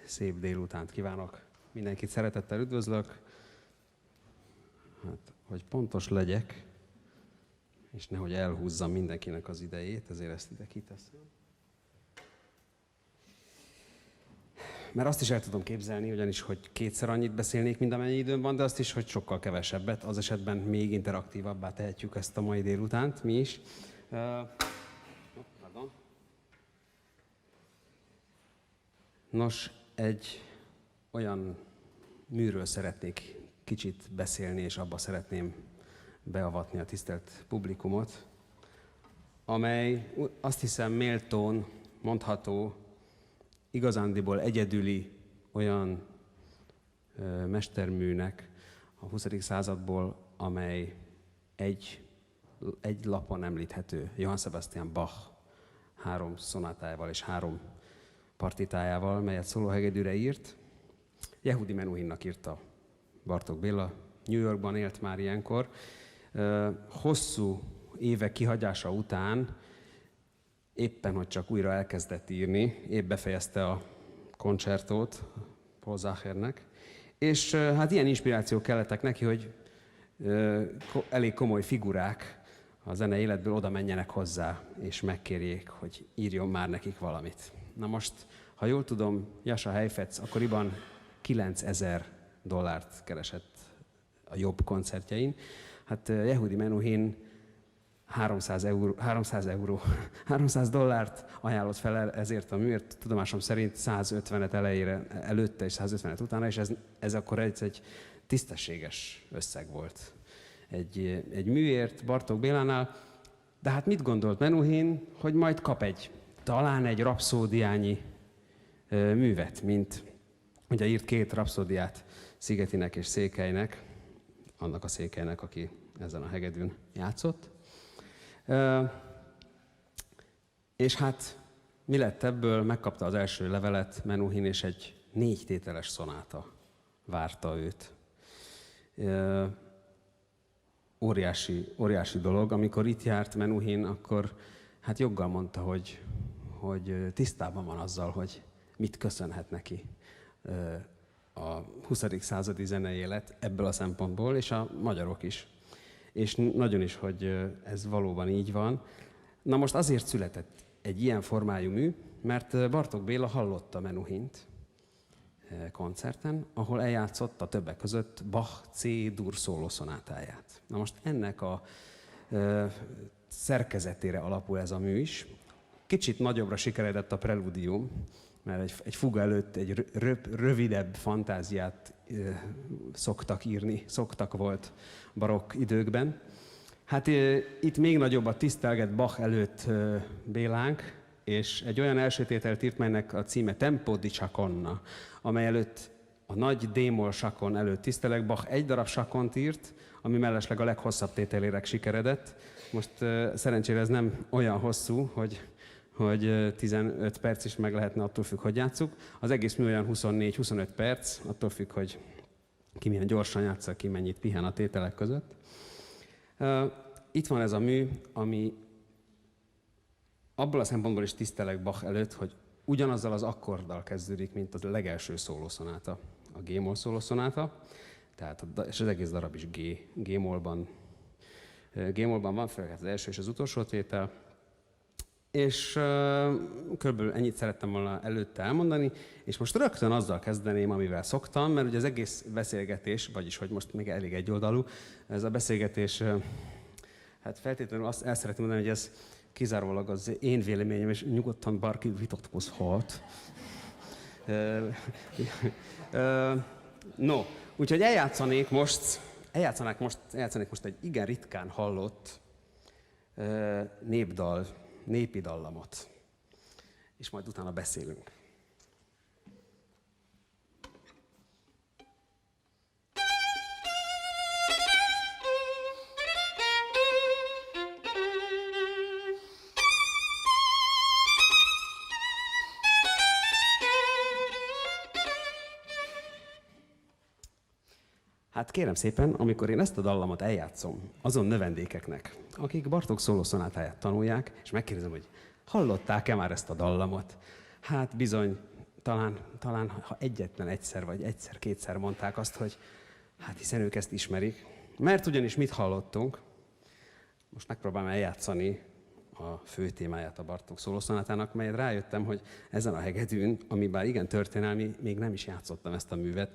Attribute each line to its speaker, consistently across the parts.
Speaker 1: Szép délutánt kívánok. Mindenkit szeretettel üdvözlök. Hát, hogy pontos legyek, és nehogy elhúzzam mindenkinek az idejét, ezért ezt ide kiteszem. Mert azt is el tudom képzelni, ugyanis, hogy kétszer annyit beszélnék, mint amennyi időm van, de azt is, hogy sokkal kevesebbet. Az esetben még interaktívabbá tehetjük ezt a mai délutánt, mi is. Nos, egy olyan műről szeretnék kicsit beszélni, és abba szeretném beavatni a tisztelt publikumot, amely azt hiszem méltón mondható, igazándiból egyedüli olyan mesterműnek a 20. századból, amely egy lapon említhető. Johann Sebastian Bach 3 szonátájával és 3 partitájával, melyet szólóhegedűre írt. Yehudi Menuhinnak írta Bartók Béla, New Yorkban élt már ilyenkor. Hosszú évek kihagyása után éppen, hogy csak újra elkezdett írni, épp befejezte a koncertót Paul Zachernek, és hát ilyen inspirációk kellettek neki, hogy elég komoly figurák a zene életből oda menjenek hozzá, és megkérjék, hogy írjon már nekik valamit. Na most, ha jól tudom, Jascha Heifetz akkoriban $9000 keresett a jobb koncertjein. Hát Yehudi Menuhin $300 ajánlott fel ezért a műért, tudomásom szerint 150-et előtte és 150-et utána, és ez akkor egy tisztességes összeg volt egy műért Bartók Bélánál. De hát mit gondolt Menuhin, hogy majd kap talán egy rapszódiányi művet, mint ugye írt 2 rapszódiát Szigetinek és Székelynek, annak a Székelynek, aki ezen a hegedűn játszott. És hát mi lett ebből? Megkapta az első levelet Menuhin, és egy 4 tételes szonáta várta őt. Óriási dolog. Amikor itt járt Menuhin, akkor hát joggal mondta, hogy tisztában van azzal, hogy mit köszönhet neki a 20. századi zenei élet ebből a szempontból, és a magyarok is. És nagyon is, hogy ez valóban így van. Na most azért született egy ilyen formájú mű, mert Bartók Béla hallotta Menuhint koncerten, ahol eljátszotta többek között Bach C-dur szólószonátáját. Na most ennek a szerkezetére alapul ez a mű is. Kicsit nagyobbra sikeredett a preludium, mert egy fuga előtt egy rövidebb fantáziát szoktak volt barokk időkben. Hát itt még nagyobbat tisztelget Bach előtt Bélánk, és egy olyan elsőtételt írt, melynek a címe Tempo di Ciaconna, amely előtt a nagy d-moll sakon előtt tisztelek. Bach egy darab sakont írt, ami mellesleg a leghosszabb tételére sikeredett. Most szerencsére ez nem olyan hosszú, hogy 15 perc is meg lehetne, attól függ, hogy játsszuk. Az egész mű olyan 24-25 perc, attól függ, hogy ki milyen gyorsan játsza, ki mennyit pihen a tételek között. Itt van ez a mű, ami abból a szempontból is tisztelek Bach előtt, hogy ugyanazzal az akkorddal kezdődik, mint a legelső szólószonáta, a G-moll szólószonáta, tehát és az egész darab is G-mollban van, főleg az első és az utolsó tétel. És körülbelül ennyit szerettem volna előtte elmondani, és most rögtön azzal kezdeném, amivel szoktam, mert ugye az egész beszélgetés, vagyis hogy most még elég egyoldalú, ez a beszélgetés, hát feltétlenül azt el szeretném mondani, hogy ez kizárólag az én véleményem, és nyugodtan bárki vitatkozhat. No, úgyhogy eljátszanék most egy igen ritkán hallott népi dallamot, és majd utána beszélünk. Hát kérem szépen, amikor én ezt a dallamot eljátszom azon növendékeknek, akik Bartók szólószonátáját tanulják, és megkérdezem, hogy hallották-e már ezt a dallamot? Hát bizony, talán ha egyetlen egyszer, vagy egyszer-kétszer mondták azt, hogy hát hiszen ők ezt ismerik. Mert ugyanis mit hallottunk? Most megpróbálom eljátszani a fő témáját a Bartók szólószonátának, melyet rájöttem, hogy ezen a hegedűn, ami bár igen történelmi, még nem is játszottam ezt a művet.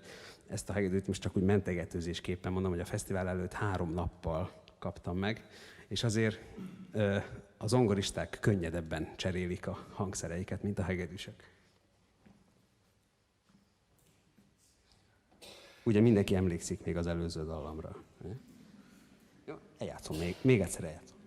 Speaker 1: Ezt a hegedűt most csak úgy mentegetőzésképpen mondom, hogy a fesztivál előtt 3 nappal kaptam meg, és azért a zongoristák könnyedebben cserélik a hangszereiket, mint a hegedűsök. Ugye mindenki emlékszik még az előző dallamra. Jó, eljátszom még egyszer eljátszom.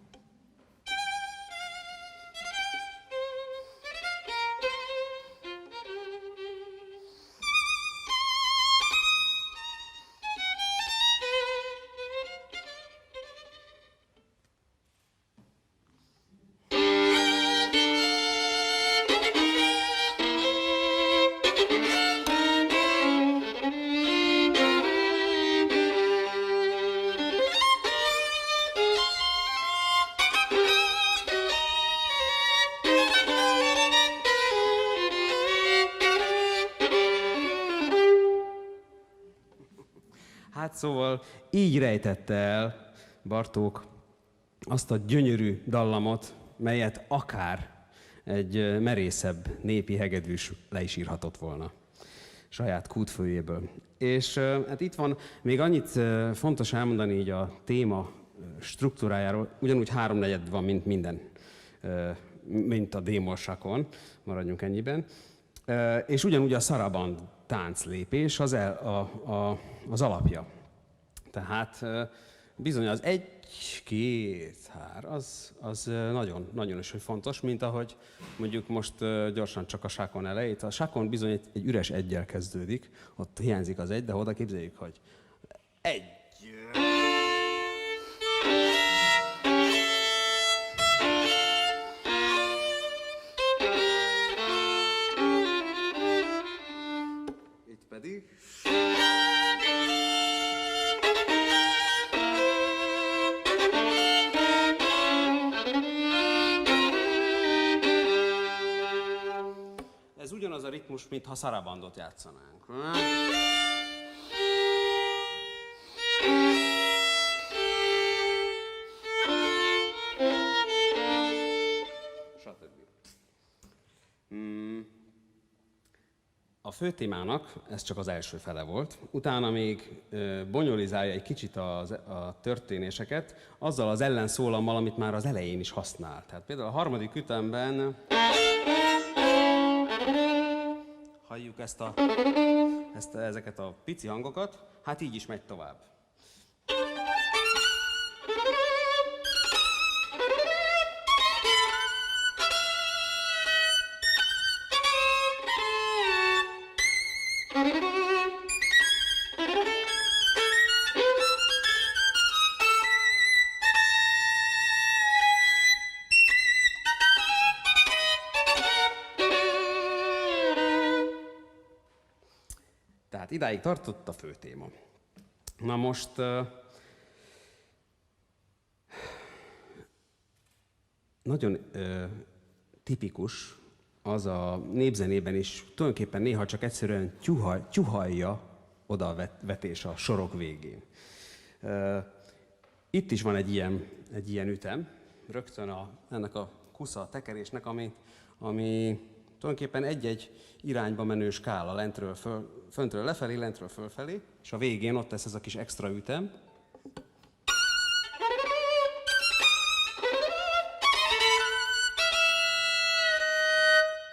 Speaker 1: Hát szóval így rejtette el Bartók azt a gyönyörű dallamot, melyet akár egy merészebb népi hegedűs le is írhatott volna saját kútfőjéből. És hát itt van még annyit fontos elmondani így a téma struktúrájáról, ugyanúgy 3/4 van, mint a démorsakon, maradjunk ennyiben. És ugyanúgy a szaraband tánclépés az alapja. Tehát bizony az 1, 2, 3, az nagyon, nagyon is fontos, mint ahogy mondjuk most gyorsan csak a sákon elejét. A sákon bizony egy üres 1-jel kezdődik, ott hiányzik az 1, de oda képzeljük, hogy 1. Itt pedig. Ez ugyanaz a ritmus, mintha szarabandot játszanánk. Stb. A főtémának ez csak az első fele volt, utána még bonyolizálja egy kicsit a történéseket azzal az ellenszólammal, amit már az elején is használ. Tehát például a 3. ütemben halljuk ezeket a pici hangokat, hát így is megy tovább. Tehát idáig tartott a fő téma. Na most nagyon tipikus az a népzenében is, tulajdonképpen néha csak egyszerűen tyuhalja oda a vetés a sorok végén. Itt is van egy ilyen ütem, rögtön ennek a kusza tekerésnek, ami tulajdonképpen egy-egy irányba menő skála, föntről lefelé, lentről fölfelé, és a végén ott lesz ez a kis extra ütem.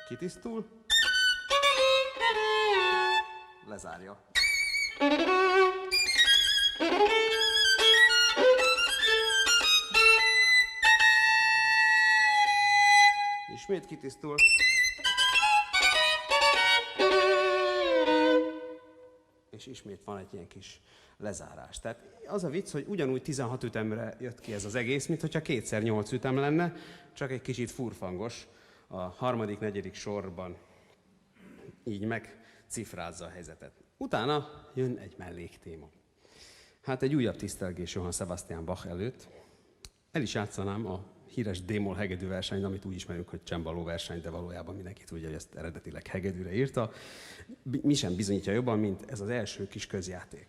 Speaker 1: Kitisztul, lezárja. Ismét kitisztul. És ismét van egy ilyen kis lezárás. Tehát az a vicc, hogy ugyanúgy 16 ütemre jött ki ez az egész, mint hogyha 2x8 ütem lenne, csak egy kicsit furfangos a 3., 4. sorban. Így megcifrázza a helyzetet. Utána jön egy melléktéma. Hát egy újabb tisztelgés Johann Sebastian Bach előtt. El is játszanám a híres D-moll hegedű verseny, amit úgy ismerünk, hogy csembaló verseny, de valójában mindenki tudja, hogy ezt eredetileg hegedűre írta. Mi sem bizonyítja jobban, mint ez az első kis közjáték.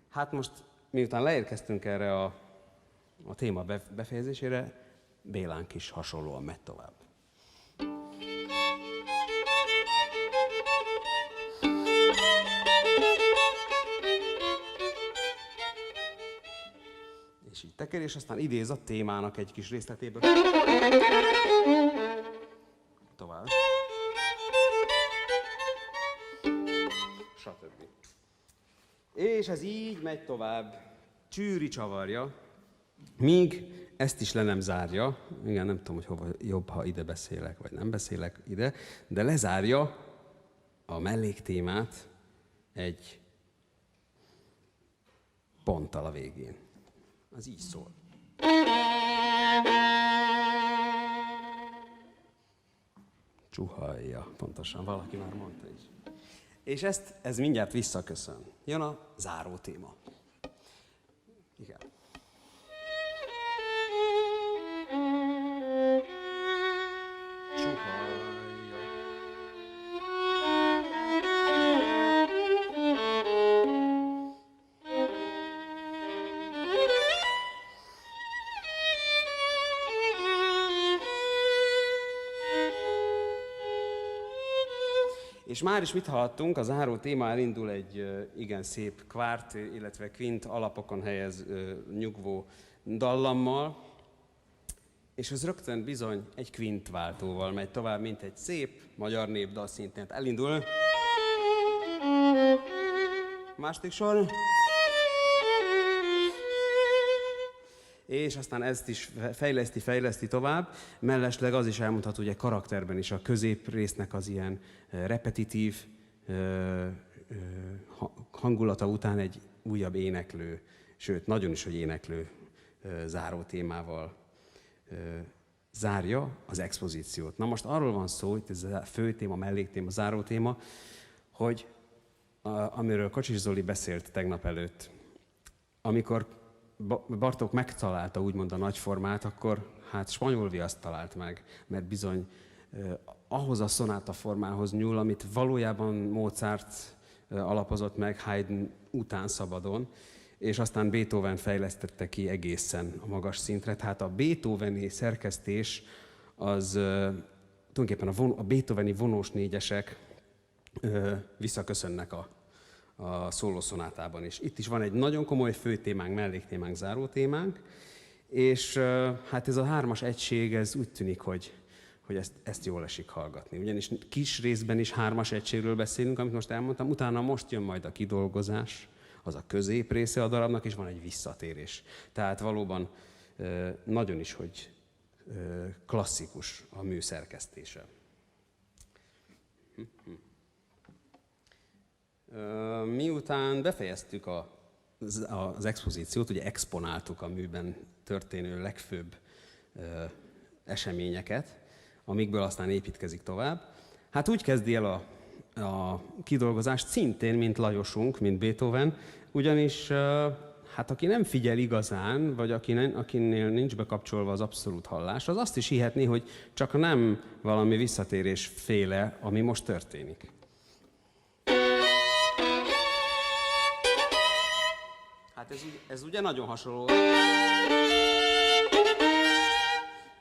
Speaker 1: Hát most, miután leérkeztünk erre a téma befejezésére, Bélánk is hasonlóan megy tovább. És így teker, és aztán idéz a témának egy kis részletéből. Tovább. Stb. És ez így megy tovább, csűri csavarja, míg ezt is le nem zárja. Igen, nem tudom, hogy hova jobb, ha ide beszélek, vagy nem beszélek ide, de lezárja a melléktémát egy ponttal a végén. Az így szól. Csuhajja, pontosan, valaki már mondta is. És ez mindjárt visszaköszön. Jön a záró téma. Igen. Csuhajja. És már is mit hallottunk, a záró téma elindul egy igen szép kvárt, illetve kvint alapokon helyez nyugvó dallammal, és ez rögtön bizony egy kvint váltóval megy tovább, mint egy szép magyar népdal szintén. Elindul. Második sor. És aztán ezt is fejleszti tovább. Mellesleg az is elmondható, hogy egy karakterben is a középrésznek az ilyen repetitív hangulata után egy újabb éneklő, sőt, nagyon is, hogy éneklő záró témával zárja az expozíciót. Na most arról van szó, hogy ez a fő téma, melléktéma, záró téma, hogy amiről Kocsis Zoli beszélt tegnap előtt, amikor Bartók megtalálta úgymond a nagyformát, akkor hát spanyol viaszt talált meg, mert bizony ahhoz a szonáta formához nyúl, amit valójában Mozart alapozott meg Haydn után szabadon, és aztán Beethoven fejlesztette ki egészen a magas szintre. Tehát a beethoveni szerkesztés az tulajdonképpen a beethoveni vonós négyesek visszaköszönnek a szólószonátában is. Itt is van egy nagyon komoly főtémánk, melléktémánk, zárótémánk, és hát ez a hármas egység, ez úgy tűnik, hogy ezt jól esik hallgatni. Ugyanis kis részben is hármas egységről beszélünk, amit most elmondtam, utána most jön majd a kidolgozás, az a közép része a darabnak, és van egy visszatérés. Tehát valóban nagyon is, hogy klasszikus a mű szerkesztése. Miután befejeztük az expozíciót, ugye exponáltuk a műben történő legfőbb eseményeket, amikből aztán építkezik tovább. Hát úgy kezdi el a kidolgozást szintén, mint Lajosunk, mint Beethoven, ugyanis hát aki nem figyel igazán, vagy akinél nincs bekapcsolva az abszolút hallás, az azt is hihetné, hogy csak nem valami visszatérés féle, ami most történik. Hát ez ugye nagyon hasonló.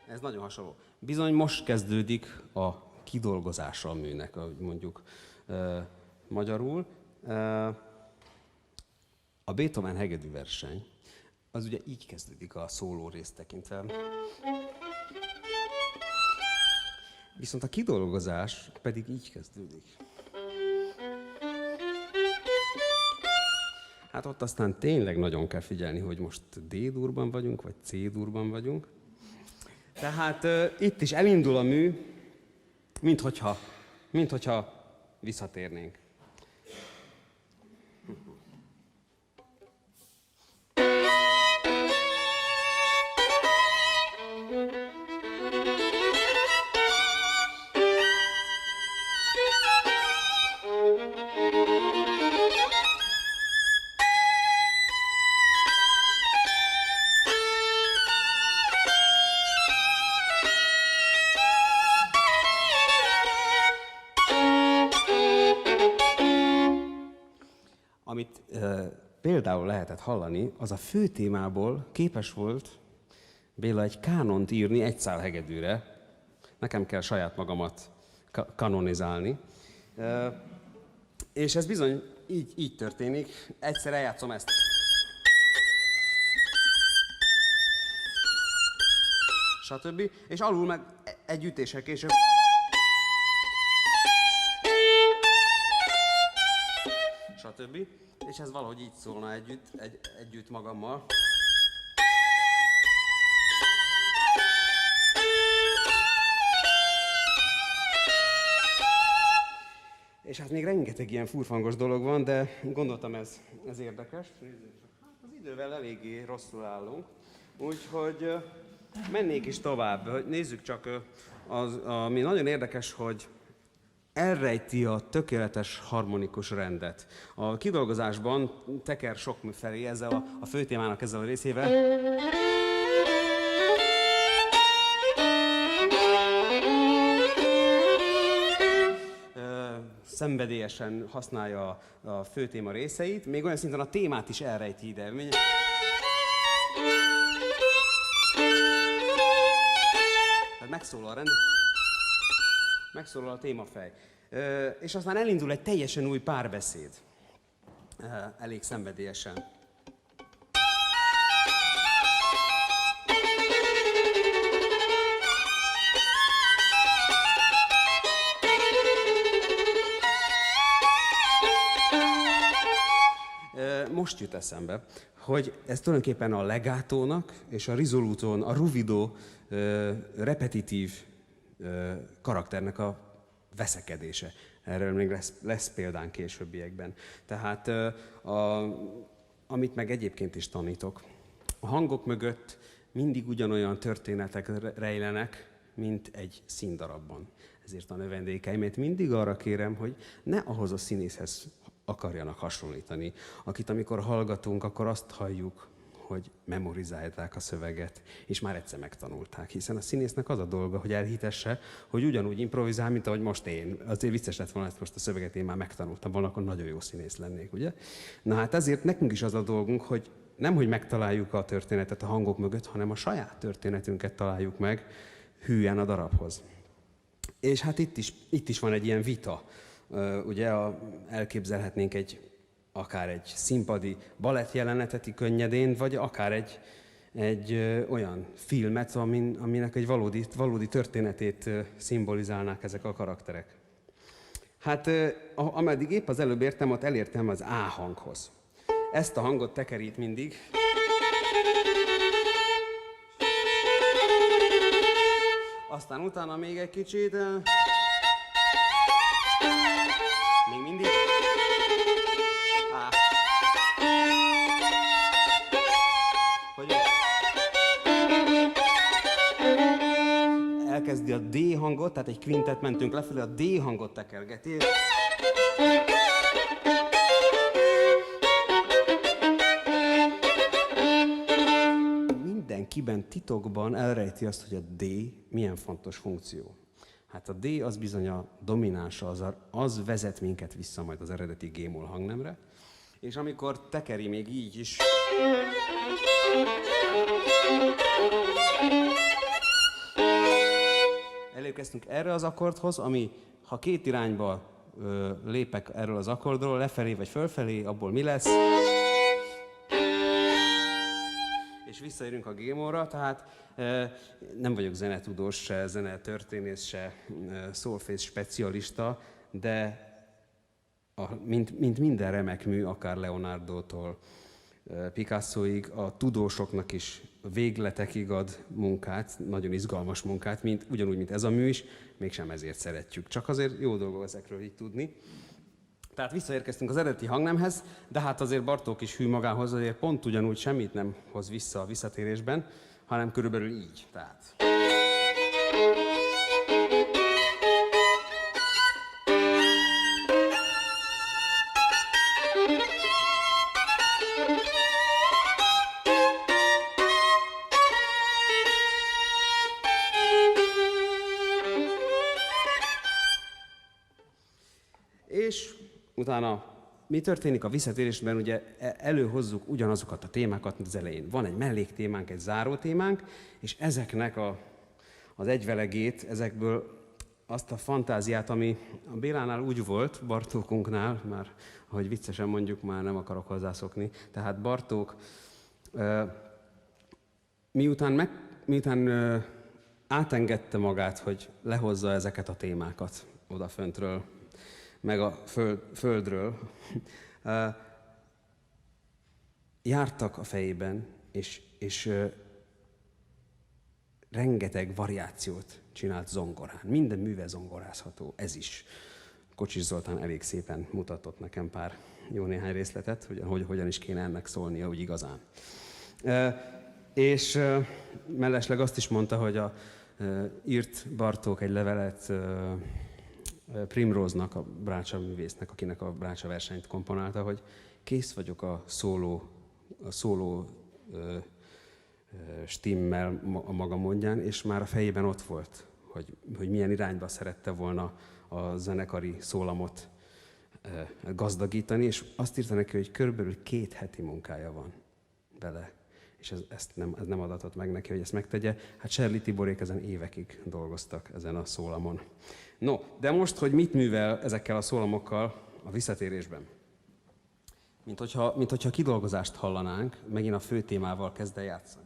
Speaker 1: Ez nagyon hasonló. Bizony most kezdődik a kidolgozása a műnek, ahogy mondjuk magyarul. A Beethoven hegedű verseny, az ugye így kezdődik a szóló részt tekintve. Viszont a kidolgozás pedig így kezdődik. Hát ott aztán tényleg nagyon kell figyelni, hogy most D-durban vagyunk, vagy C-durban vagyunk. Tehát itt is elindul a mű, minthogyha visszatérnénk. amit például lehetett hallani, az a fő témából képes volt Béla egy kánont írni egy szál hegedűre. Nekem kell saját magamat kanonizálni. És ez bizony így történik. Egyszer eljátszom ezt. Stb. És alul meg egy ütéssel később. Stb. És ez valahogy így szólna együtt magammal. És hát még rengeteg ilyen furfangos dolog van, de gondoltam ez érdekes. Az idővel eléggé rosszul állunk, úgyhogy mennék is tovább. Nézzük csak, ami nagyon érdekes, hogy elrejti a tökéletes harmonikus rendet. A kidolgozásban teker sok felé ezzel a főtémának ezzel a részével. Szenvedélyesen használja a főtéma részeit, még olyan szinten a témát is elrejti ide. Tehát megszólal a rend, megszólal a témafej. És aztán elindul egy teljesen új párbeszéd. Elég szenvedélyesen. Most jut eszembe, hogy ez tulajdonképpen a legátónak és a risolutón, a ruvido repetitív karakternek a veszekedése. Erről még lesz példán későbbiekben. Tehát amit meg egyébként is tanítok, a hangok mögött mindig ugyanolyan történetek rejlenek, mint egy színdarabban. Ezért a növendékeimet mindig arra kérem, hogy ne ahhoz a színészhez akarjanak hasonlítani, akit amikor hallgatunk, akkor azt halljuk, hogy memorizálták a szöveget, és már egyszer megtanulták, hiszen a színésznek az a dolga, hogy elhitesse, hogy ugyanúgy improvizál, mint ahogy most én. Azért vicces lett volna, ezt most a szöveget én már megtanultam volna, akkor nagyon jó színész lennék, ugye? Na hát ezért nekünk is az a dolgunk, hogy nem, hogy megtaláljuk a történetet a hangok mögött, hanem a saját történetünket találjuk meg hűen a darabhoz. És hát itt is van egy ilyen vita. Ugye elképzelhetnénk akár egy színpadi balett jelenetet könnyedén, vagy akár egy olyan filmet, aminek egy valódi történetét szimbolizálnák ezek a karakterek. Hát ameddig épp az előbb értem, ott elértem az A hanghoz. Ezt a hangot tekerít mindig. Aztán utána még egy kicsit. Még mindig. Hogy elkezdi a D hangot, tehát egy kvintet mentünk lefelé, a D hangot tekergeti. Mindenkiben titokban elrejti azt, hogy a D milyen fontos funkció. Hát a D az bizony a dominánsa, az vezet minket vissza majd az eredeti G-moll hangnemre, és amikor tekeri még így is, elérkeztünk erre az akkordhoz, ami ha két irányba lépek erről az akkordról, lefelé vagy fölfelé, abból mi lesz? És visszaérünk a G-mollra, tehát nem vagyok zenetudós, se zenetörténész, se szólfész specialista, de mint minden remek mű, akár Leonardótól Picassoig, a tudósoknak is végletekig ad munkát, nagyon izgalmas munkát, ugyanúgy, mint ez a mű is, mégsem ezért szeretjük. Csak azért jó dolgok ezekről így tudni. Tehát visszaérkeztünk az eredeti hangnemhez, de hát azért Bartók is hű magához, azért pont ugyanúgy semmit nem hoz vissza a visszatérésben, hanem körülbelül így. Tehát. És utána mi történik a visszatérésben, ugye előhozzuk ugyanazokat a témákat, mint az elején. Van egy melléktémánk, egy zárótémánk, és ezeknek az egyvelegét, ezekből azt a fantáziát, ami a Bélánál úgy volt, Bartókunknál, már ahogy viccesen mondjuk, már nem akarok hozzászokni, tehát Bartók miután átengedte magát, hogy lehozza ezeket a témákat odaföntről, meg a földről, jártak a fejében, és rengeteg variációt csinált zongorán. Minden műve zongorázható, ez is. Kocsis Zoltán elég szépen mutatott nekem pár jó néhány részletet, hogy hogyan is kéne ennek szólnia úgy igazán. És mellesleg azt is mondta, hogy írt Bartók egy levelet Primróznak, a brácsa művésznek, akinek a brácsa versenyt komponálta, hogy kész vagyok a szóló stimmel a maga módján, és már a fejében ott volt, hogy milyen irányba szerette volna a zenekari szólamot gazdagítani, és azt írta neki, hogy körülbelül 2 heti munkája van vele, és ez nem adatott meg neki, hogy ezt megtegye. Hát Serli Tiborék ezen évekig dolgoztak ezen a szólamon. No, de most, hogy mit művel ezekkel a szólamokkal a visszatérésben? Mint hogyha kidolgozást hallanánk, megint a fő témával kezd el játszani.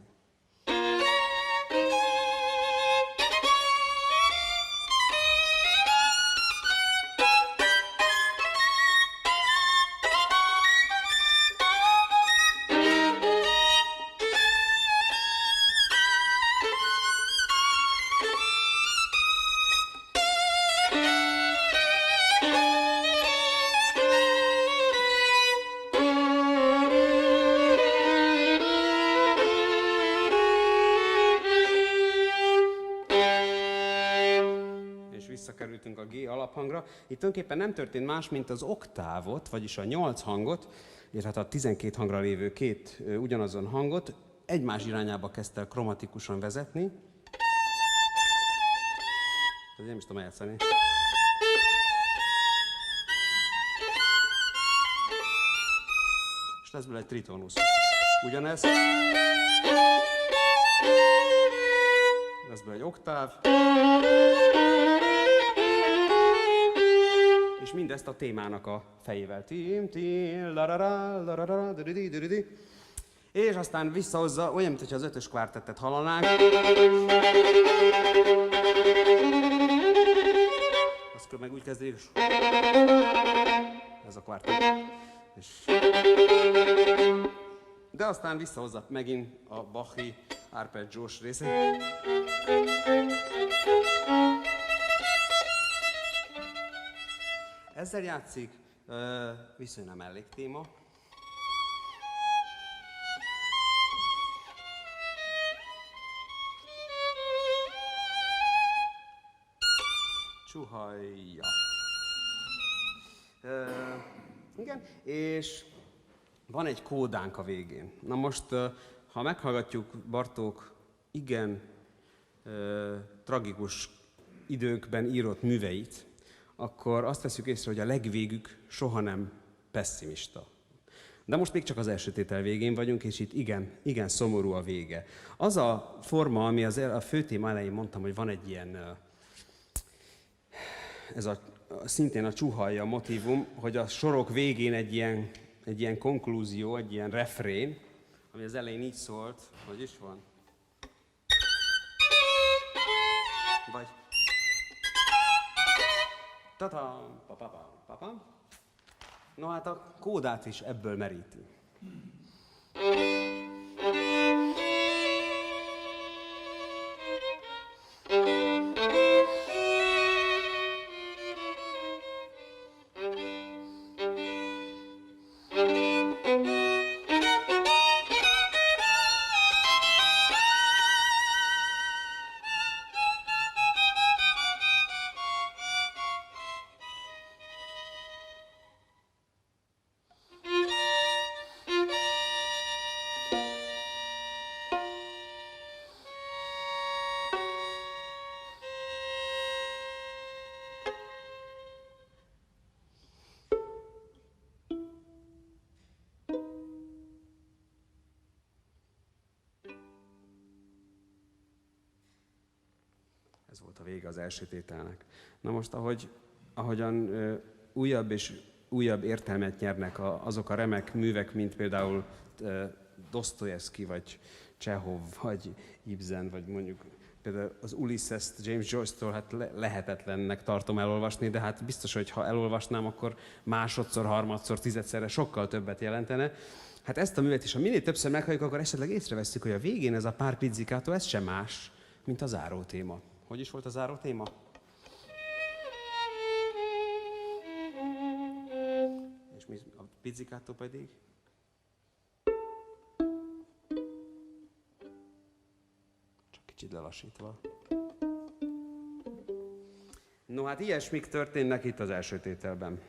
Speaker 1: Visszakerültünk a G alaphangra. Itt tulajdonképpen nem történt más, mint az oktávot, vagyis a 8 hangot, illetve a 12 hangra lévő 2 ugyanazon hangot egymás irányába kezdte el kromatikusan vezetni. Ez nem is tudom eljátszani. És lesz belőle egy tritónusz. Ugyanez. Lesz belőle egy oktáv. És mindezt a témának a fejével. És aztán visszahozza, olyan, mintha az 5-ös kvártettet hallanánk. Azt meg úgy kezdődik. Ez a kvártett. De aztán visszahozza megint a Bachi arpeggiós részét. Ezzel játszik, viszonylag melléktéma. Csuhajja. Igen, és van egy kódánk a végén. Na most, ha meghallgatjuk Bartók igen tragikus időkben írott műveit, akkor azt veszük észre, hogy a legvégük soha nem pesszimista. De most még csak az első tétel végén vagyunk, és itt igen szomorú a vége. Az a forma, ami a fő téma elején mondtam, hogy van egy ilyen, szintén a csuhajja motívum, hogy a sorok végén egy ilyen konklúzió, egy ilyen refrén, ami az elején így szólt, hogy is van? Vagy ta-tam, pa-pa-pam, pa-pam. No hát a kódát is ebből meríti. volt a vége az első tételnek. Na most, ahogyan újabb és újabb értelmet nyernek azok a remek művek, mint például Dostoyevsky, vagy Csehov, vagy Ibsen, vagy mondjuk például az Ulysses-t James Joyce-tól hát lehetetlennek tartom elolvasni, de hát biztos, hogy ha elolvasnám, akkor másodszor, harmadszor, tizedszerre sokkal többet jelentene. Hát ezt a művet is, ha minél többször meghalljuk, akkor esetleg észreveszünk, hogy a végén ez a pár pizzikátó, ez sem más, mint a záró téma. Hogy is volt a záró téma? És mi a pizzikátó pedig? Csak kicsit lelassítva. No hát ilyesmik történnek itt az első tételben.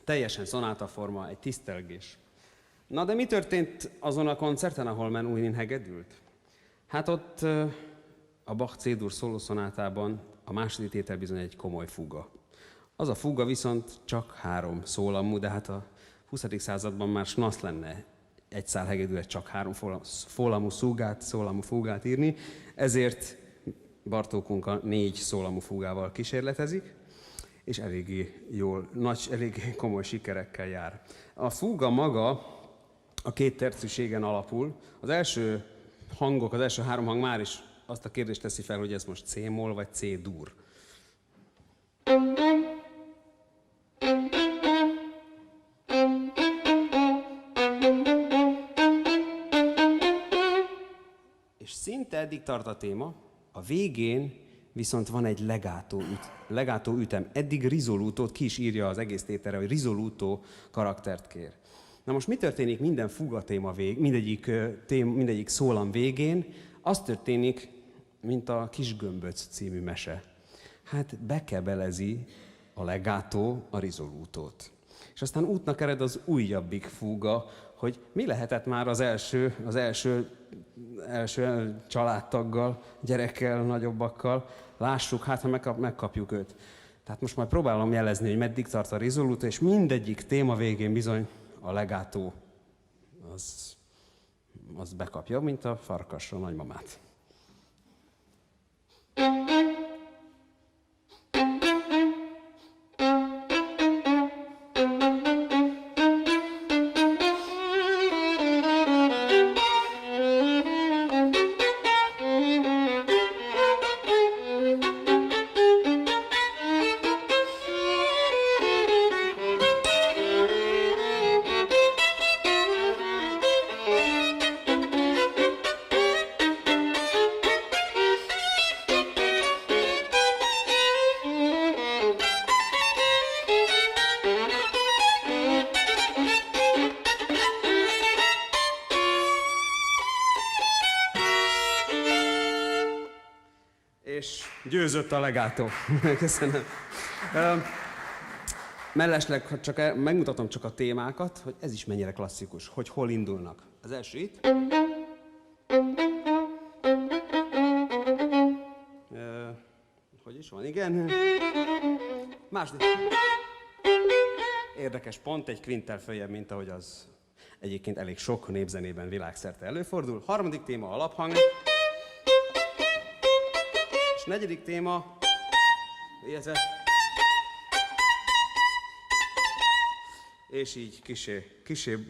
Speaker 1: Teljesen szonátaforma, egy tisztelgés. Na de mi történt azon a koncerten, ahol Menuhin hegedült? Hát ott a Bach C-dur szólószonátában a második tétel bizony egy komoly fuga. Az a fuga viszont csak 3 szólamú, de hát a 20. században már snasz lenne egy szál hegedűre csak 3 szólamú fugát írni, ezért Bartókunk a 4 szólamú fugával kísérletezik, és elég komoly sikerekkel jár. A fuga maga a 2 tercűségen alapul. Az első 3 hang már is azt a kérdést teszi fel, hogy ez most C-moll vagy C-dur. És szinte eddig tart a téma, a végén viszont van egy legátó ütem. Eddig risolútót ki is írja az egész tételre, hogy risolútó karaktert kér. Na most mi történik minden fuga téma mindegyik szólam végén? Az történik, mint a Kisgömböc című mese. Hát bekebelezi a legátó a risolútót. És aztán útnak ered az újabbik fuga, hogy mi lehetett már az első családtaggal, gyerekkel, nagyobbakkal. Lássuk, hát ha megkapjuk őt. Tehát most majd próbálom jelezni, hogy meddig tart a risolútó, és mindegyik téma végén bizony a legátó az bekapja, mint a farkasra a nagymamát. És győzött a legátó. Köszönöm. Mellesleg megmutatom csak a témákat, hogy ez is mennyire klasszikus, hogy hol indulnak. Az első itt. Hogy is van? Igen. Második. Érdekes pont, egy kvinttel följebb, mint ahogy az egyébként elég sok népzenében világszerte előfordul. Harmadik téma alaphang. És negyedik téma, illetve... És így kisé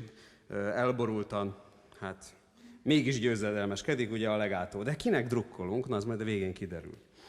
Speaker 1: elborultan, hát mégis győzedelmeskedik ugye a legátó. De kinek drukkolunk? Na, az majd a végén kiderül.